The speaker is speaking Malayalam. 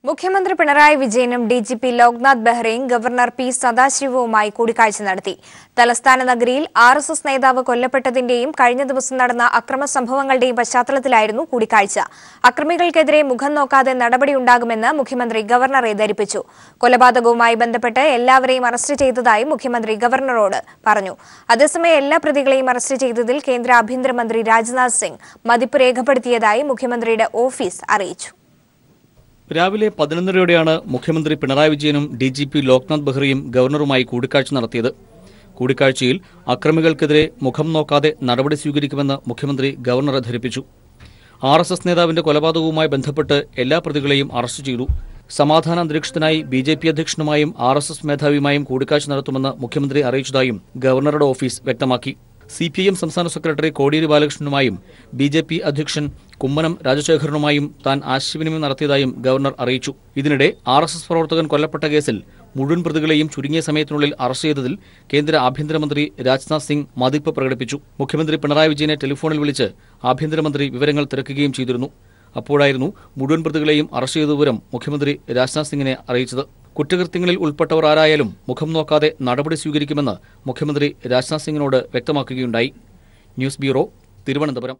മുഖ്യമന്ത്രി പിണറായി വിജയനും ഡിജിപി ലോക്നാഥ് ബെഹ്റയും ഗവർണർ പി സദാശിവവുമായി കൂടിക്കാഴ്ച നടത്തി. തലസ്ഥാന നഗരിയിൽ ആർഎസ്എസ് നേതാവ് കൊല്ലപ്പെട്ടതിന്റെയും കഴിഞ്ഞ ദിവസം നടന്ന അക്രമ സംഭവങ്ങളുടെയും പശ്ചാത്തലത്തിലായിരുന്നു കൂടിക്കാഴ്ച. അക്രമികൾക്കെതിരെ മുഖം നോക്കാതെ നടപടിയുണ്ടാകുമെന്ന് മുഖ്യമന്ത്രി ഗവർണറെ ധരിപ്പിച്ചു. കൊലപാതകവുമായി ബന്ധപ്പെട്ട് എല്ലാവരെയും അറസ്റ്റ് ചെയ്തതായി മുഖ്യമന്ത്രി ഗവർണറോട് പറഞ്ഞു. അതേസമയം എല്ലാ പ്രതികളെയും അറസ്റ്റ് ചെയ്തതിൽ കേന്ദ്ര ആഭ്യന്തരമന്ത്രി രാജ്നാഥ് സിംഗ് മതിപ്പ് രേഖപ്പെടുത്തിയതായി മുഖ്യമന്ത്രിയുടെ ഓഫീസ് അറിയിച്ചു. രാവിലെ 11:30യോടെയാണ് മുഖ്യമന്ത്രി പിണറായി വിജയനും ഡിജിപി ലോക്നാഥ് ബെഹ്റയും ഗവർണറുമായി കൂടിക്കാഴ്ച നടത്തിയത്. കൂടിക്കാഴ്ചയിൽ അക്രമികൾക്കെതിരെ മുഖം നോക്കാതെ നടപടി സ്വീകരിക്കുമെന്ന് മുഖ്യമന്ത്രി ഗവർണറെ ധരിപ്പിച്ചു. ആർഎസ്എസ് നേതാവിന്റെ കൊലപാതകവുമായി ബന്ധപ്പെട്ട് എല്ലാ പ്രതികളെയും അറസ്റ്റ് ചെയ്തു. സമാധാന അന്തരീക്ഷത്തിനായി ബിജെപി അധ്യക്ഷനുമായും ആർഎസ്എസ് മേധാവിയുമായും കൂടിക്കാഴ്ച നടത്തുമെന്ന് മുഖ്യമന്ത്രി അറിയിച്ചതായും ഗവർണറുടെ ഓഫീസ് വ്യക്തമാക്കി. സിപിഐഎം സംസ്ഥാന സെക്രട്ടറി കോടിയേരി ബാലകൃഷ്ണനുമായും ബിജെപി അധ്യക്ഷൻ കുമ്മനം രാജശേഖരനുമായും താൻ ആശയവിനിമയം നടത്തിയതായും ഗവർണർ അറിയിച്ചു. ഇതിനിടെ ആർഎസ്എസ് പ്രവർത്തകൻ കൊല്ലപ്പെട്ട കേസിൽ മുഴുവൻ പ്രതികളെയും ചുരുങ്ങിയ സമയത്തിനുള്ളിൽ അറസ്റ്റ് ചെയ്തതിൽ കേന്ദ്ര ആഭ്യന്തരമന്ത്രി രാജ്നാഥ് സിംഗ് മതിപ്പ് പ്രകടിപ്പിച്ചു. മുഖ്യമന്ത്രി പിണറായി വിജയനെ ടെലിഫോണിൽ വിളിച്ച് ആഭ്യന്തരമന്ത്രി വിവരങ്ങൾ തിരക്കുകയും ചെയ്തിരുന്നു. അപ്പോഴായിരുന്നു മുഴുവൻ പ്രതികളെയും അറസ്റ്റ് ചെയ്ത വിവരം മുഖ്യമന്ത്രി രാജ്നാഥ് സിംഗിനെ അറിയിച്ചത്. കുറ്റകൃത്യങ്ങളിൽ ഉൾപ്പെട്ടവർ ആരായാലും മുഖം നോക്കാതെ നടപടി സ്വീകരിക്കുമെന്ന് മുഖ്യമന്ത്രി രാജ്നാഥ് സിംഗിനോട് വ്യക്തമാക്കുകയുണ്ടായി. News bureau, Thiruvananthapuram.